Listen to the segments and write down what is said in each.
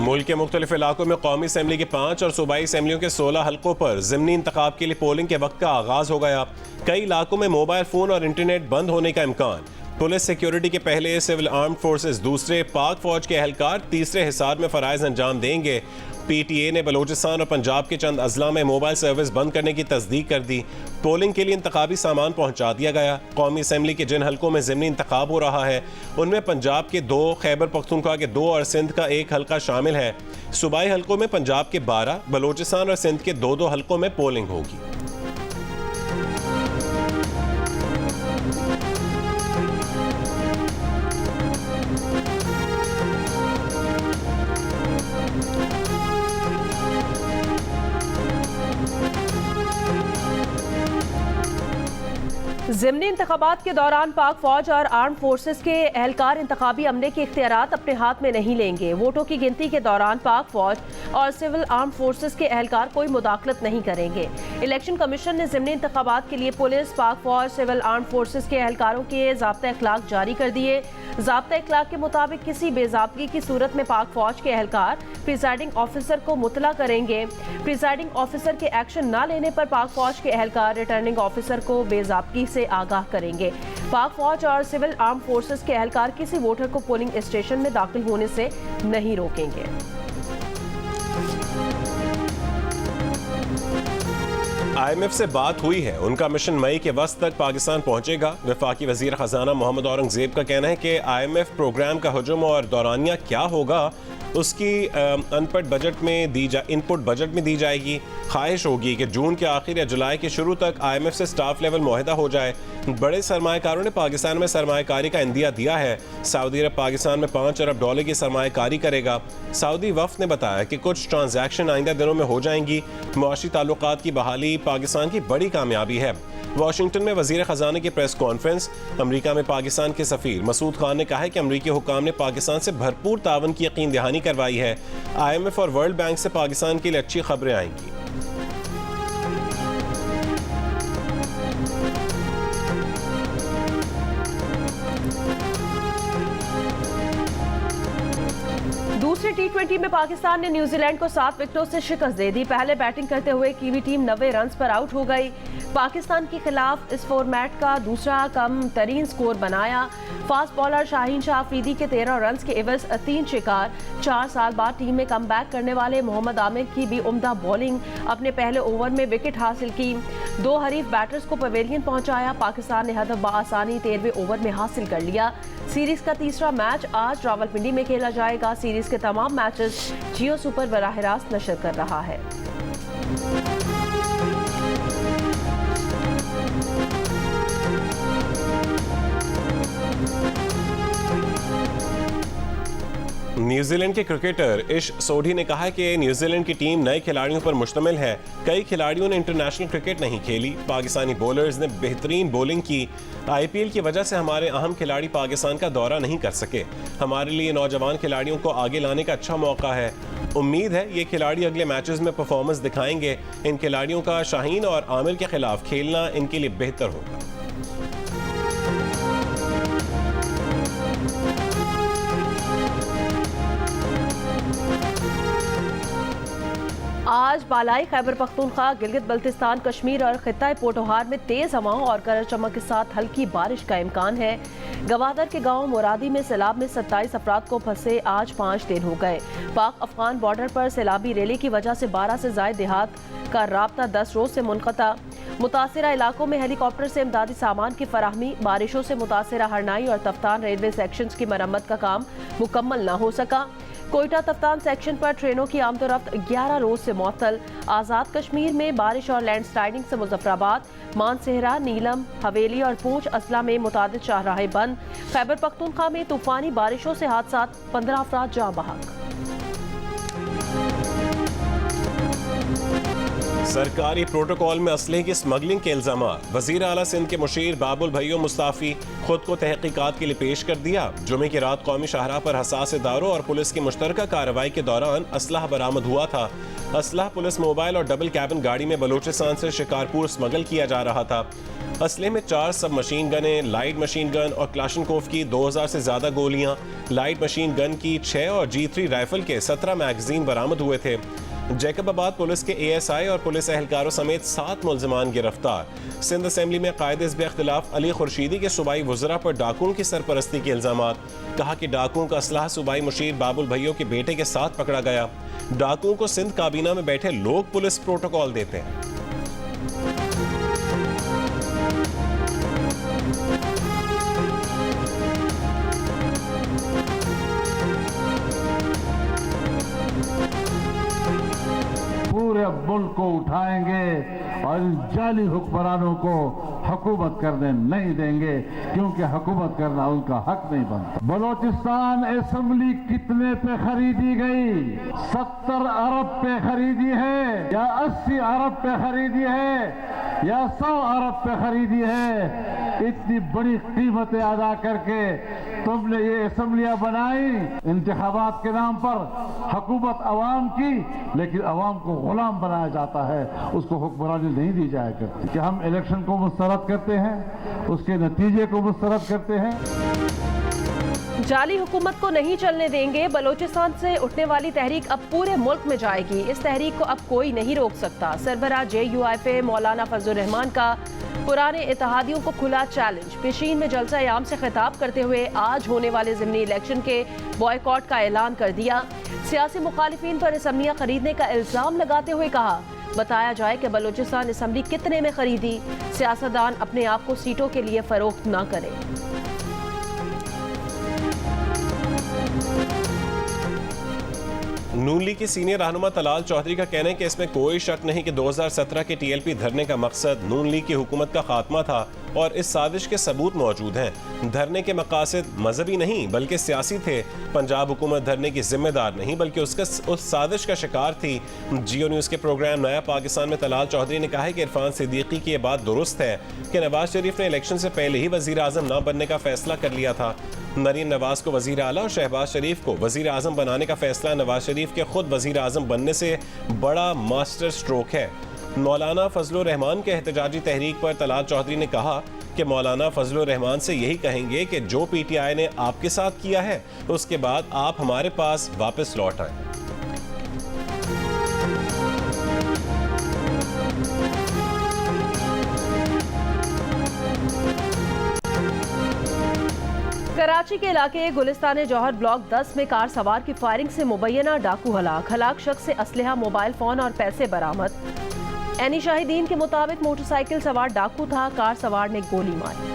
मुल्क के मुख्तलिफ इलाकों में कौमी असम्बली के 5 और सूबाई असम्बलियों के 16 हल्कों पर ज़िमनी इंतखाब के लिए पोलिंग के वक्त का आगाज हो गया। कई इलाकों में मोबाइल फ़ोन और इंटरनेट बंद होने का इम्कान। पुलिस सिक्योरिटी के पहले, सिविल आर्म फोर्सेस दूसरे, पाक फौज के एहलकार तीसरे हिसार में फ़राइज़ अंजाम देंगे। PTA ने बलूचिस्तान और पंजाब के चंद अजला में मोबाइल सर्विस बंद करने की तस्दीक कर दी। पोलिंग के लिए इंतखाबी सामान पहुंचा दिया गया। कौमी असम्बली के जिन हल्कों में ज़िमनी इंतखाब हो रहा है उनमें पंजाब के 2, खैबर पख्तूनख्वा के 2 और सिंध का 1 हल्का शामिल है। सूबाई हल्कों में पंजाब के 12, बलूचिस्तान और सिंध के 2 हल्कों में पोलिंग होगी। ज़िमनी इंतखाबात के दौरान पाक फौज और आर्म फोर्सेस के एहलकार इंतखाबी अमले के इख्तियारात अपने हाथ में नहीं लेंगे। वोटों की गिनती के दौरान पाक फौज और सिविल आर्म फोर्सेस के एहलकार कोई मुदाखलत नहीं करेंगे। इलेक्शन कमीशन ने ज़िमनी इंतखाबात के लिए पुलिस, पाक फौज, सिविल आर्म फोर्सेस के एहलकारों के ज़ाब्ता अखलाक जारी कर दिए। ज़ाब्ता अखलाक के मुताबिक किसी बेज़ाब्तगी की सूरत में पाक फौज के एहलकार प्रिजाइडिंग ऑफिसर को मुतला करेंगे। प्रिजाइडिंग ऑफिसर के एक्शन न लेने पर पाक फौज के एहलकार रिटर्निंग ऑफिसर को बेज़ाब्तगी से आगाह करेंगे। पाक फौज और सिविल आर्म फोर्सेस के एहलकार किसी वोटर को पोलिंग स्टेशन में दाखिल होने से नहीं रोकेंगे। IMF से बात हुई है, उनका मिशन मई के वस्त तक पाकिस्तान पहुंचेगा। वफाकी वजीर खजाना मोहम्मद औरंगजेब का कहना है कि IMF प्रोग्राम का हुजूम और दौरानिया क्या होगा उसकी इनपुट बजट में दी जाएगी। ख्वाहिश होगी कि जून के आखिर या जुलाई के शुरू तक IMF से स्टाफ लेवल मुआहदा हो जाए। बड़े सरमायाकारों ने पाकिस्तान में सरमायाकारी का इंदिया दिया है। सऊदी अरब पाकिस्तान में $5 अरब की सरमायाकारी करेगा। सऊदी वफ्द ने बताया कि कुछ ट्रांजैक्शन आइंदा दिनों में हो जाएंगी। मुआशी ताल्लुकात की बहाली पाकिस्तान की बड़ी कामयाबी है। वाशिंगटन में वजीर खजाना की प्रेस कॉन्फ्रेंस। अमरीका में पाकिस्तान के सफीर मसूद खान ने कहा है कि अमरीकी हुक्काम ने पाकिस्तान से भरपूर तावन की यकीन दहानी करवाई है। IMF और वर्ल्ड बैंक से पाकिस्तान के लिए अच्छी खबरें आएंगी। दूसरे T20 में पाकिस्तान ने न्यूजीलैंड को 7 विकेटों से शिकस्त दे दी। पहले बैटिंग करते हुए कीवी टीम 90 रन पर आउट हो गई। पाकिस्तान के खिलाफ इस फॉर्मेट का दूसरा कम तरीन स्कोर बनाया। फास्ट बॉलर शाहीन शाह अफरीदी के 13 रन के एवज 3 शिकार। 4 साल बाद टीम में कम बैक करने वाले मोहम्मद आमिर की भी उम्दा बॉलिंग, अपने पहले ओवर में विकेट हासिल की। 2 हरीफ बैटर्स को पवेलियन पहुंचाया। पाकिस्तान ने हदफ बआसानी 13वें ओवर में हासिल कर लिया। सीरीज का तीसरा मैच आज रावलपिंडी में खेला जाएगा। सीरीज के तमाम मैचेस जियो सुपर बराह रास्त नशर कर रहा है। न्यूजीलैंड के क्रिकेटर इश सोढ़ी ने कहा है कि न्यूजीलैंड की टीम नए खिलाड़ियों पर मुश्तमिल है। कई खिलाड़ियों ने इंटरनेशनल क्रिकेट नहीं खेली। पाकिस्तानी बॉलर्स ने बेहतरीन बॉलिंग की। IPL की वजह से हमारे अहम खिलाड़ी पाकिस्तान का दौरा नहीं कर सके। हमारे लिए नौजवान खिलाड़ियों को आगे लाने का अच्छा मौका है। उम्मीद है ये खिलाड़ी अगले मैचेस में परफॉर्मेंस दिखाएंगे। इन खिलाड़ियों का शाहीन और आमिर के खिलाफ खेलना इनके लिए बेहतर होगा। आज बालाई खैबर पख्तूनख्वा, गिलगित बल्तिस्तान, कश्मीर और खित्ता पोटोहार में तेज हवाओं और गरज चमक के साथ हल्की बारिश का इम्कान है। गवादर के गांव मुरादी में सैलाब में 27 अफराद को फंसे आज 5 दिन हो गए। पाक अफगान बॉर्डर पर सैलाबी रैली की वजह से 12 से ज्यादा देहात का राब्ता 10 रोज से मुनक़ता। मुतासिरा इलाकों में हेलीकॉप्टर से इमदादी सामान की फराहमी। बारिशों से मुतासिरा हरनाई और तफ्तान रेलवे सेक्शंस की मरम्मत का काम मुकम्मल न हो सका। कोयटा तफ्तान सेक्शन पर ट्रेनों की आमदोरफ्त 11 रोज से मुअत्तल। आज़ाद कश्मीर में बारिश और लैंडस्लाइडिंग से मुजफ्फराबाद, मानसेहरा, नीलम, हवेली और पूंछ अजला में मुतादिद शाहराहें बंद। खैबर पख्तूनख्वा में तूफानी बारिशों से हादसात, 15 अफराद जाँ बहक। सरकारी प्रोटोकॉल में असलहे की स्मगलिंग के इल्जाम। वजीर आला सिंध के मुशीर बाबुल भैयो मुस्ताफी खुद को तहकीकात के लिए पेश कर दिया। जुमे की रात कौमी शाहराह पर हसास इदारों और पुलिस की मुश्तरका कार्रवाई के दौरान असलहा बरामद हुआ था। असलहा पुलिस मोबाइल और डबल कैबिन गाड़ी में बलूचिस्तान से शिकारपुर स्मगल किया जा रहा था। असले में 4 सब मशीन गनें, लाइट मशीन गन और क्लाशनकोफ की 2000 से ज्यादा गोलियां, लाइट मशीन गन की 6 और G3 राइफल के 17 मैगजीन बरामद हुए थे। जैकबाबाद पुलिस के ASI और पुलिस एहलकारों समेत 7 मुल्जिमान गिरफ्तार। सिंध असेंबली में कायदे हिज़्ब इख्तिलाफ अली खुर्शीदी के सूबाई वज़रा पर डाकुओं की सरपरस्ती के इल्जामात। कहा कि डाकुओं का असलहा सूबाई मुशीर बाबुल भैयो के बेटे के साथ पकड़ा गया। डाकुओं को सिंध काबीना में बैठे लोग पुलिस प्रोटोकॉल देते हैं। पूरे मुल्क को उठाएंगे और इन जाली हुक्मरानों को हुकूमत करने नहीं देंगे, क्योंकि हुकूमत करना उनका हक नहीं बनता। बलोचिस्तान असेंबली कितने पे खरीदी गई? 70 अरब पे खरीदी है या 80 अरब पे खरीदी है या 100 अरब पे खरीदी है? इतनी बड़ी कीमतें अदा करके तुमने ये असेंबलियां बनाई इंतखाबात के नाम पर। हुकूमत अवाम की, लेकिन अवाम को गुलाम बनाया जाता है, उसको हुक्मरानी नहीं दी जाया करती। कि हम इलेक्शन को मुस्तरद करते हैं, उसके नतीजे को मुस्तरद करते हैं। जाली हुकूमत को नहीं चलने देंगे। बलोचिस्तान से उठने वाली तहरीक अब पूरे मुल्क में जाएगी। इस तहरीक को अब कोई नहीं रोक सकता। सरबराह JUIF मौलाना फजलुर रहमान का पुराने इत्तेहादियों को खुला चैलेंज। पेशीन में जलसा याम से खिताब करते हुए आज होने वाले ज़िमनी इलेक्शन के बॉयकॉट का ऐलान कर दिया। सियासी मुखालिफिन पर असम्बलियाँ खरीदने का इल्ज़ाम लगाते हुए कहा, बताया जाए कि बलूचिस्तान असम्बली कितने में खरीदी। सियासतदान अपने आप को सीटों के लिए फरोख्त न करें। नून लीग के सीनियर रहनुमा तलाल चौधरी का कहना है कि इसमें कोई शक नहीं कि 2017 के TLP धरने का मकसद नून लीग की हुकूमत का खात्मा था और इस साजिश के सबूत मौजूद हैं। धरने के मकासद मजहबी नहीं बल्कि सियासी थे। पंजाब हुकूमत धरने की जिम्मेदार नहीं बल्कि उस साजिश का शिकार थी। जियो न्यूज़ के प्रोग्राम नया पाकिस्तान में तलाल चौधरी ने कहा है कि इरफान सिद्दीकी की यह बात दुरुस्त है कि नवाज शरीफ ने इलेक्शन से पहले ही वजीर आजम न बनने का फैसला कर लिया था। मरीम नवाज को वजीर आला और शहबाज शरीफ को वजीर आजम बनाने का फैसला नवाज शरीफ के खुद वजीर आजम बनने से बड़ा मास्टर स्ट्रोक है। मौलाना फजलुर रहमान के एहतजाजी तहरीक पर तलाल चौधरी ने कहा कि मौलाना फजलुर रहमान से यही कहेंगे कि जो PTI ने आपके साथ किया है उसके बाद आप हमारे पास वापस लौट आए। कराची के इलाके गुलिस्तान जौहर ब्लॉक 10 में कार सवार की फायरिंग से मुबैना डाकू हलाक शख्स से असलहा, मोबाइल फोन और पैसे बरामद। एनी शाहिदीन के मुताबिक मोटरसाइकिल सवार डाकू था, कार सवार ने गोली मारी।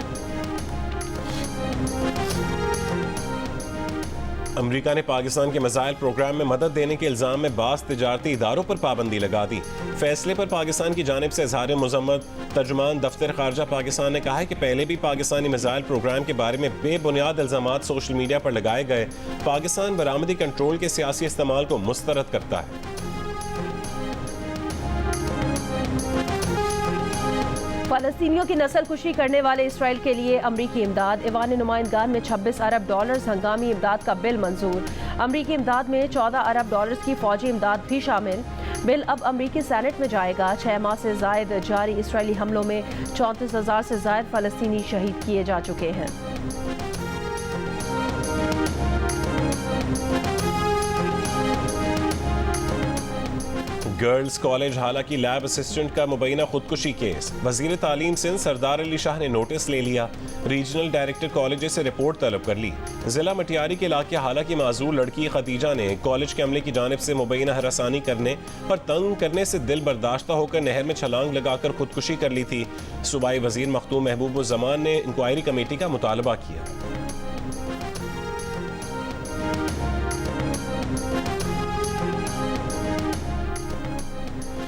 अमेरिका ने पाकिस्तान के मिसाइल प्रोग्राम में मदद देने के इल्जाम में बास तिजारती इदारों पर पाबंदी लगा दी। फैसले पर पाकिस्तान की जानिब से इजहार मजम्मत। तर्जुमान दफ्तर खारजा पाकिस्तान ने कहा है कि पहले भी पाकिस्तानी मिसाइल प्रोग्राम के बारे में बेबुनियाद इल्जामात सोशल मीडिया पर लगाए गए। पाकिस्तान बरामदी कंट्रोल के सियासी इस्तेमाल को मुस्तरद करता है। फलस्तीनियों की नस्ल खुशी करने वाले इसराइल के लिए अमरीकी इमदाद। ईवान नुमाइंदगान में $26 अरब हंगामी इमदाद का बिल मंजूर। अमरीकी इमदाद में $14 अरब की फौजी इमदाद भी शामिल। बिल अब अमरीकी सेनेट में जाएगा। 6 माह से जायद जारी इसराइली हमलों में 34,000 से जायद फलस्तीनी शहीद किए जा चुके हैं। गर्ल्स कॉलेज हालांकि लैब असिस्टेंट का मुबैना खुदकुशी केस। वजीर तालीम सिंध सरदार अली शाह ने नोटिस ले लिया। रीजनल डायरेक्टर कॉलेज से रिपोर्ट तलब कर ली। जिला मटियारी के इलाके हालांकि माजूर लड़की खदीजा ने कॉलेज के अमले की जानिब से मुबैना हरासानी करने और तंग करने से दिल बर्दाश्ता होकर नहर में छलांग लगाकर खुदकुशी कर ली थी। सूबाई वजीर मखदूम महबूब जमान ने इंक्वायरी कमेटी का मुतालबा किया।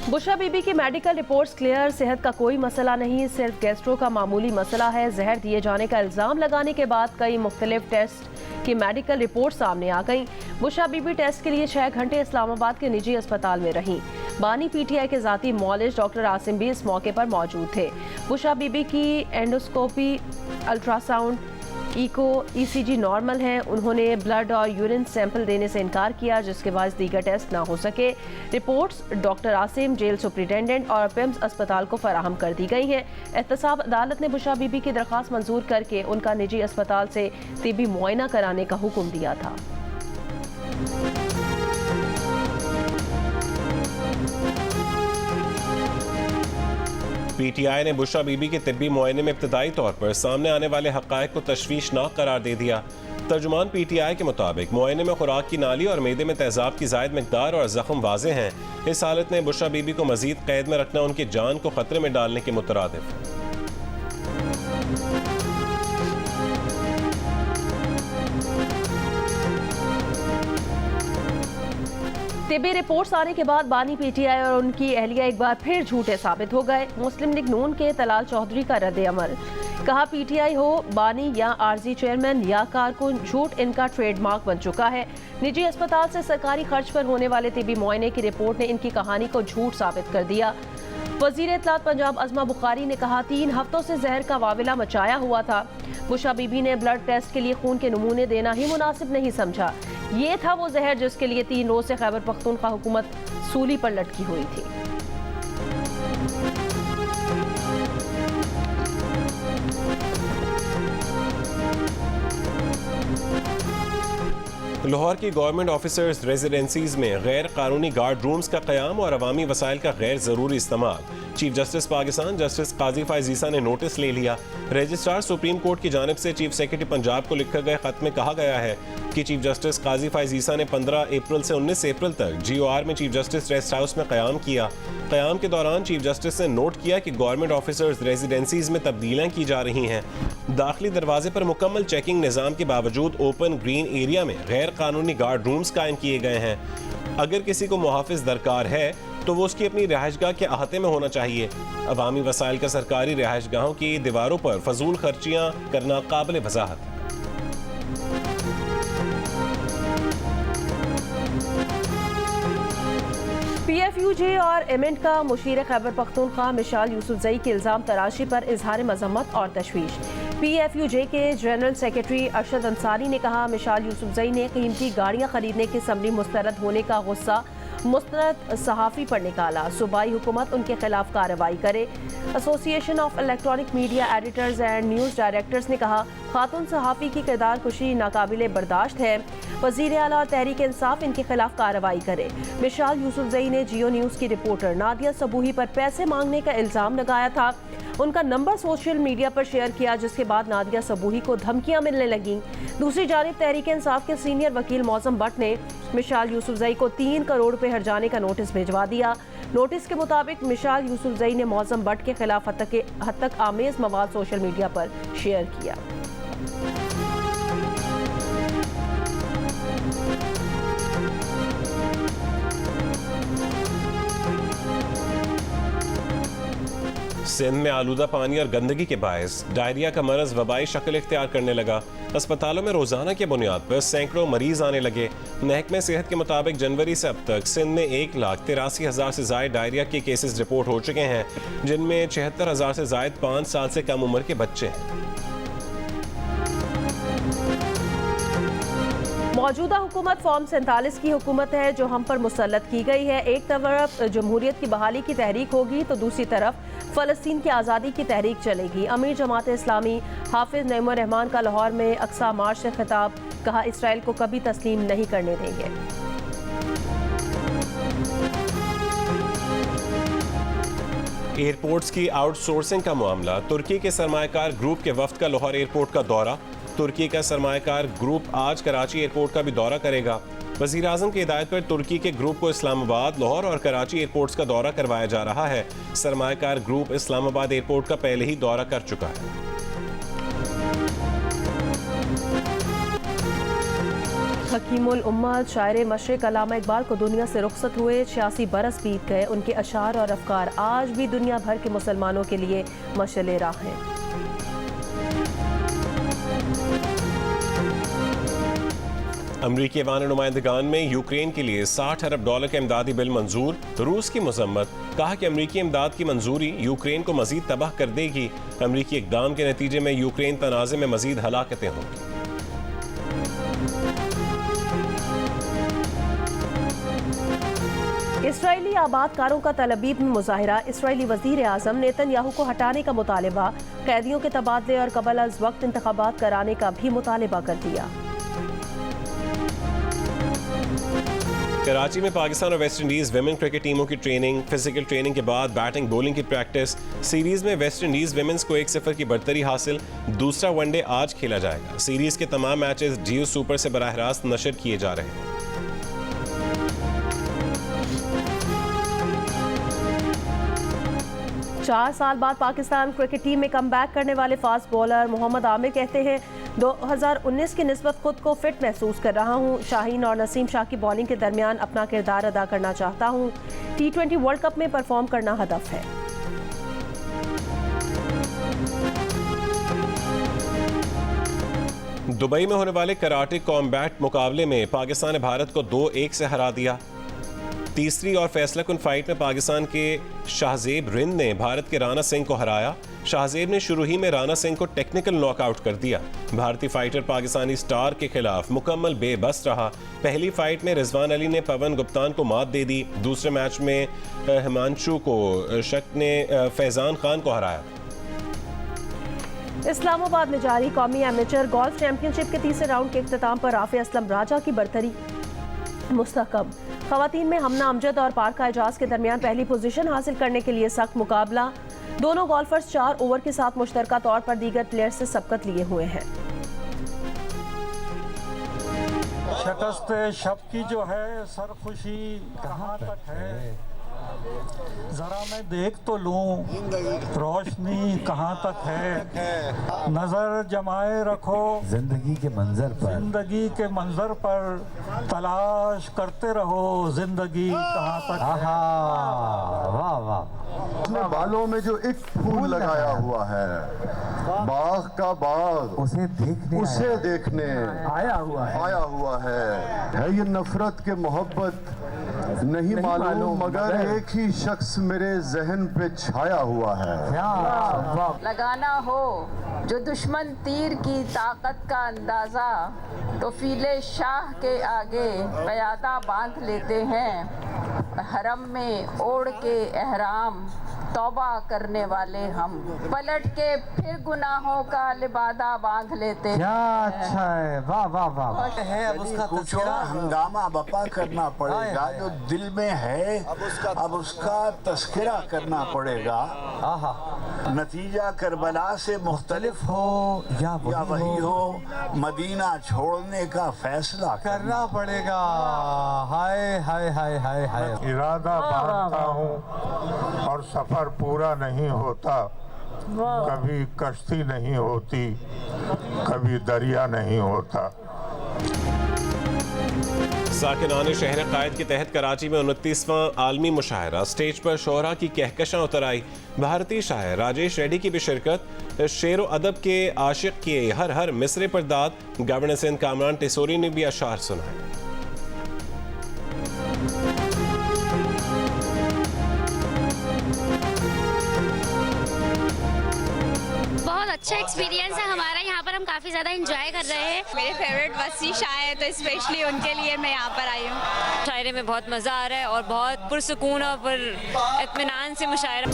बुशरा बीबी की मेडिकल रिपोर्ट्स क्लियर। सेहत का कोई मसला नहीं, सिर्फ गैस्ट्रो का मामूली मसला है। जहर दिए जाने का इल्ज़ाम लगाने के बाद कई मुख्तलिफ टेस्ट की मेडिकल रिपोर्ट सामने आ गई। बुशरा बीबी टेस्ट के लिए 6 घंटे इस्लामाबाद के निजी अस्पताल में रहीं। बानी पीटीआई के ज़ाती मौलिज डॉक्टर आसिम भी इस मौके पर मौजूद थे। बुशा बीबी की endoscopy, ultrasound, echo, ECG normal हैं। उन्होंने ब्लड और यूरिन सैंपल देने से इनकार किया, जिसके बाद दीगर टेस्ट ना हो सके। Reports doctor Asim, jail superintendent और पिम्स अस्पताल को फराहम कर दी गई हैं। एहतसाब अदालत ने बुशा बीबी की दरख्वास्त मंजूर करके उनका निजी अस्पताल से तिब्बी मुआयना कराने का हुक्म दिया था। पीटीआई ने बुशा बीबी के तिब्बी मुआयने में इब्तदाई तौर पर सामने आने वाले हक़ाइक़ को तशवीशनाक करार दे दिया। तर्जुमान पीटीआई के मुताबिक मुआयने में खुराक की नाली और मैदे में तेज़ाब की ज़ायद मिक़दार और ज़ख्म वाज़े हैं। इस हालत में बुशा बीबी को मज़ीद कैद में रखना उनकी जान को ख़तरे में डालने के मुतरादिफ है। तिब्बी रिपोर्ट्स आने के बाद बानी पीटीआई और उनकी अहलिया एक बार फिर झूठे साबित हो गए। मुस्लिम लीग नून के तलाल चौधरी का रद्द अमल, कहा पीटीआई हो, बानी या आरजी चेयरमैन या कारकुन, झूठ इनका ट्रेडमार्क बन चुका है। निजी अस्पताल से सरकारी खर्च पर होने वाले तिब्बी मुआयने की रिपोर्ट ने इनकी कहानी को झूठ साबित कर दिया। वजीर इत्तलात पंजाब अज़मा बुखारी ने कहा 3 हफ्तों से जहर का वाविला मचाया हुआ था। बुशा बीबी ने ब्लड टेस्ट के लिए खून के नमूने देना ही मुनासिब नहीं समझा। ये था वो जहर जिसके लिए 3 रोज से खैबर पख्तूनख्वा हुकूमत सूली पर लटकी हुई थी। लाहौर की गवर्नमेंट ऑफिसर्स रेजिडेंसीज में गैर कानूनी गार्ड रूम्स का क़याम और अवामी वसाइल का गैर ज़रूरी इस्तेमाल। चीफ जस्टिस पाकिस्तान जस्टिस काजी फाइज़ ईसा ने नोटिस ले लिया। रजिस्ट्रार सुप्रीम कोर्ट की जानिब से चीफ सेक्रेटरी पंजाब को लिखे गए खत में कहा गया है कि चीफ जस्टिस काजी फाइज़ ईसा ने 15 अप्रैल से 19 अप्रैल तक GOR में चीफ जस्टिस रेस्ट हाउस में क़याम किया। क़याम के दौरान चीफ जस्टिस ने नोट किया कि गवर्नमेंट ऑफिसर्स रेजिडेंसीज में तब्दीलियाँ की जा रही हैं। दाखिली दरवाजे पर मुकम्मल चेकिंग निज़ाम के बावजूद ओपन ग्रीन एरिया में गैर कानूनी गार्ड रूम्स कायम किए गए हैं। अगर किसी को मुहाफिज दरकार है तो वो उसकी अपनी रिहाइशगाह के अहाते में होना चाहिए। अवामी वसाइल का सरकारी रिहाइशगाहों की दीवारों पर फजूल खर्चियाँ करना काबिल वजाहत है। PFUJ और एमेंट का मुशीर खैबर पख्तूनख्वा मिशाल यूसुफजई के इल्ज़ाम तराशी पर इजहार मजम्मत और तशवीश। PFUJ के जनरल सेक्रेटरी अरशद अंसारी ने कहा मिशाल यूसुफजई ने कीमती गाड़ियाँ खरीदने की समरी मुस्तरद होने का गुस्सा मुस्तरद सहाफ़ी पर निकाला। सूबाई हुकूमत उनके खिलाफ कार्रवाई करे। Association of electronic media editors and news directors ने कहा खातून सहाफ़ी की किरदार कुशी नाकाबिले बर्दाश्त है। वज़ीर आला और तहरीक इंसाफ इनके खिलाफ कार्रवाई करे। मिशाल यूसुफजई ने जियो न्यूज़ की रिपोर्टर नादिया सबूही पर पैसे मांगने का इल्ज़ाम लगाया था। उनका नंबर सोशल मीडिया पर शेयर किया, जिसके बाद नादिया सबूही को धमकियां मिलने लगीं। दूसरी जानिब तहरीक इंसाफ के सीनियर वकील मौज़म भट्ट ने मिशाल यूसुफजई को 3 करोड़ रुपए हर्जाने का नोटिस भिजवा दिया। नोटिस के मुताबिक मिशाल यूसुफजई ने मौज़म भट्ट के खिलाफ हद तक आमेज मवाद सोशल मीडिया पर शेयर किया। सिंध में आलूदा पानी और गंदगी के बायस डायरिया का मरज वबाई शक्ल इख्तियार करने लगा। अस्पतालों में रोजाना की बुनियाद पर सैकड़ों मरीज आने लगे। महकमे सेहत के मुताबिक जनवरी से अब तक सिंध में 1,83,000 से ज्यादा डायरिया के केसेस रिपोर्ट हो चुके हैं, जिनमें 76,000 से ज्यादा 5 साल से कम उम्र के बच्चे हैं। मौजूदा हुकूमत फॉर्म 47 की हुकूमत है जो हम पर मुसल्लत की गई है। एक तरफ जमहूरियत की बहाली की तहरीक होगी तो दूसरी तरफ फ़लस्तीन की आज़ादी की तहरीक चलेगी। अमीर जमात इस्लामी हाफिज नईमुर रहमान का लाहौर में अक्सा मार्च से खिताब, कहा इसराइल को कभी तस्लीम नहीं करने देंगे। एयरपोर्ट्स की आउटसोर्सिंग का मामला। तुर्की के सरमायाकार ग्रुप के वफ्द का लाहौर एयरपोर्ट का दौरा। तुर्की का सरमायाकार ग्रुप आज कराची एयरपोर्ट का भी दौरा करेगा। वज़ीर आज़म की हिदायत पर तुर्की के ग्रुप को इस्लामाबाद, लाहौर और कराची एयरपोर्ट्स का दौरा करवाया जा रहा है। सरमायाकार ग्रुप इस्लामाबाद एयरपोर्ट का पहले ही दौरा कर चुका है। हकीमुल उम्मत शायर मशरिक़ अल्लामा इकबाल को दुनिया से रुखसत हुए 86 बरस बीत गए। उनके अशार और अफकार आज भी दुनिया भर के मुसलमानों के लिए मशअल राह हैं। अमरीकी ऐवान नुमाइंदगान में यूक्रेन के लिए $60 अरब का इमदादी बिल मंजूर। रूस की मजम्मत, कहा कि अमरीकी इमदाद की मंजूरी यूक्रेन को मजीद तबाह कर देगी। अमरीकी इकदाम के नतीजे में यूक्रेन तनाज़े में मजीद हलाकतें होंगी। इसराइली आबादकारों का तल अबीब में मुजाहिरा। इसराइली वजीर आज़म नेतन्याहू को हटाने का मुतालबा, कैदियों के तबादले और कबल अज वक्त इंतखाबात कराने का भी मुतालबा कर दिया। कराची में पाकिस्तान और वेस्ट इंडीज विमेन क्रिकेट टीमों की ट्रेनिंग, फिजिकल ट्रेनिंग के बाद बैटिंग बॉलिंग की प्रैक्टिस। सीरीज में वेस्ट इंडीज विमेंस को 1-0 की बढ़तरी हासिल। दूसरा वनडे आज खेला जाएगा। सीरीज के तमाम मैचेस जियो सुपर से बराह रास्त नशर किए जा रहे हैं। 4 साल बाद पाकिस्तान क्रिकेट टीम में कमबैक करने वाले फास्ट बॉलर मोहम्मद आमिर कहते हैं 2019 की निस्बत खुद को फिट महसूस कर रहा हूं। शाहीन और नसीम शाह की बॉलिंग के दरमियान अपना किरदार अदा करना चाहता हूं। T20 वर्ल्ड कप में परफॉर्म करना हदफ है। दुबई में होने वाले कराटे कॉम्बैट मुकाबले में पाकिस्तान ने भारत को 2-1 से हरा दिया। तीसरी और फैसला कुन फाइट में पाकिस्तान के शाहजेब रिंद ने भारत के राणा सिंह को हराया। शाहजेब ने शुरू ही में राणा सिंह को टेक्निकल नॉकआउट कर दिया। भारतीय फाइटर पाकिस्तानी स्टार के खिलाफ मुकम्मल बेबस रहा। पहली फाइट में रिजवान अली ने पवन गुप्तान को मात दे दी। दूसरे मैच में हिमांशु को शक ने फैजान खान को हराया। इस्लामाबाद में जारी कौमी एमेचर गोल्फ चैंपियनशिप के तीसरे राउंड के इख्तिताम पर राफे असलम राजा की बढ़तरी मुस्तहकम। खवातीन में हमना अमजद और पारका एजाज के दरमियान पहली पोजीशन हासिल करने के लिए सख्त मुकाबला। दोनों गोल्फर्स 4 ओवर के साथ मुश्तरका तौर पर दीगर प्लेयर्स से सबकत लिए हुए हैं। शिकस्त शब की जो है सरखुशी कहाँ तक है, जरा मैं देख तो लूं रोशनी कहाँ तक है। नजर जमाए रखो जिंदगी के मंजर पर, जिंदगी के मंजर पर तलाश करते रहो जिंदगी कहाँ तक है। वाह वाह। अपने बालों में जो एक फूल लगाया हुआ है, बाग का बाग उसे देखने आया हुआ है ये नफरत के मोहब्बत नहीं मालूम मगर एक ही शख्स मेरे जहन पे छाया हुआ है। लगाना हो जो दुश्मन तीर की ताकत का अंदाजा, तो फीले शाह के आगे क़यादा बांध लेते हैं। हरम में ओढ़ के एहराम तौबा करने वाले हम, पलट के फिर गुनाहों का लिबादा बांध लेते हैं। क्या अच्छा है, वाह वाह वाह। है अब उसका कुछ हंगामा बपा करना पड़ेगा, जो दिल में है अब उसका तस्करा करना पड़ेगा। नतीजा करबला से मुख्तलिफ हो या वही हो, मदीना छोड़ने का फैसला करना पड़ेगा। हाय हाय हाय हाय हाय। इरादा बांधता हूँ और सफर पूरा नहीं होता। कभी कश्ती नहीं होती, कभी दरिया नहीं होता। साकिनान शहर कायद के तहत कराची में 29वां आलमी मुशायरा स्टेज पर शोहरा की कहकशां उतर आई। भारतीय शायर राजेश रेड्डी की भी शिरकत। शेर व अदब के आशिक के हर हर मिसरे पर दाद। गवर्नर सिंध कामरान टिसोरी ने भी अशार सुनाए। बहुत अच्छा एक्सपीरियंस है हमारा, यहाँ पर हम काफ़ी ज़्यादा एंजॉय कर रहे हैं। मेरे फेवरेट वसी शाह है तो स्पेशली उनके लिए मैं यहाँ पर आई हूँ। शायरे में बहुत मज़ा आ रहा है और बहुत पुरसुकून और इत्मीनान से मुशायरा।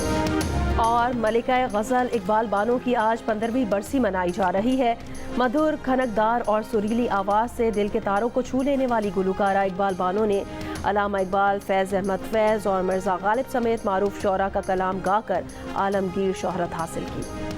और मलिका गज़ल इकबाल बानो की आज 15वीं बरसी मनाई जा रही है। मधुर, खनकदार और सुरीली आवाज़ से दिल के तारों को छू लेने वाली गुलकारा इकबाल बानो ने अलामा इकबाल, फैज़ अहमद फैज़ और मिर्ज़ा गालिब समेत मारूफ शौरा का कलाम गाकर आलमगीर शोहरत हासिल की।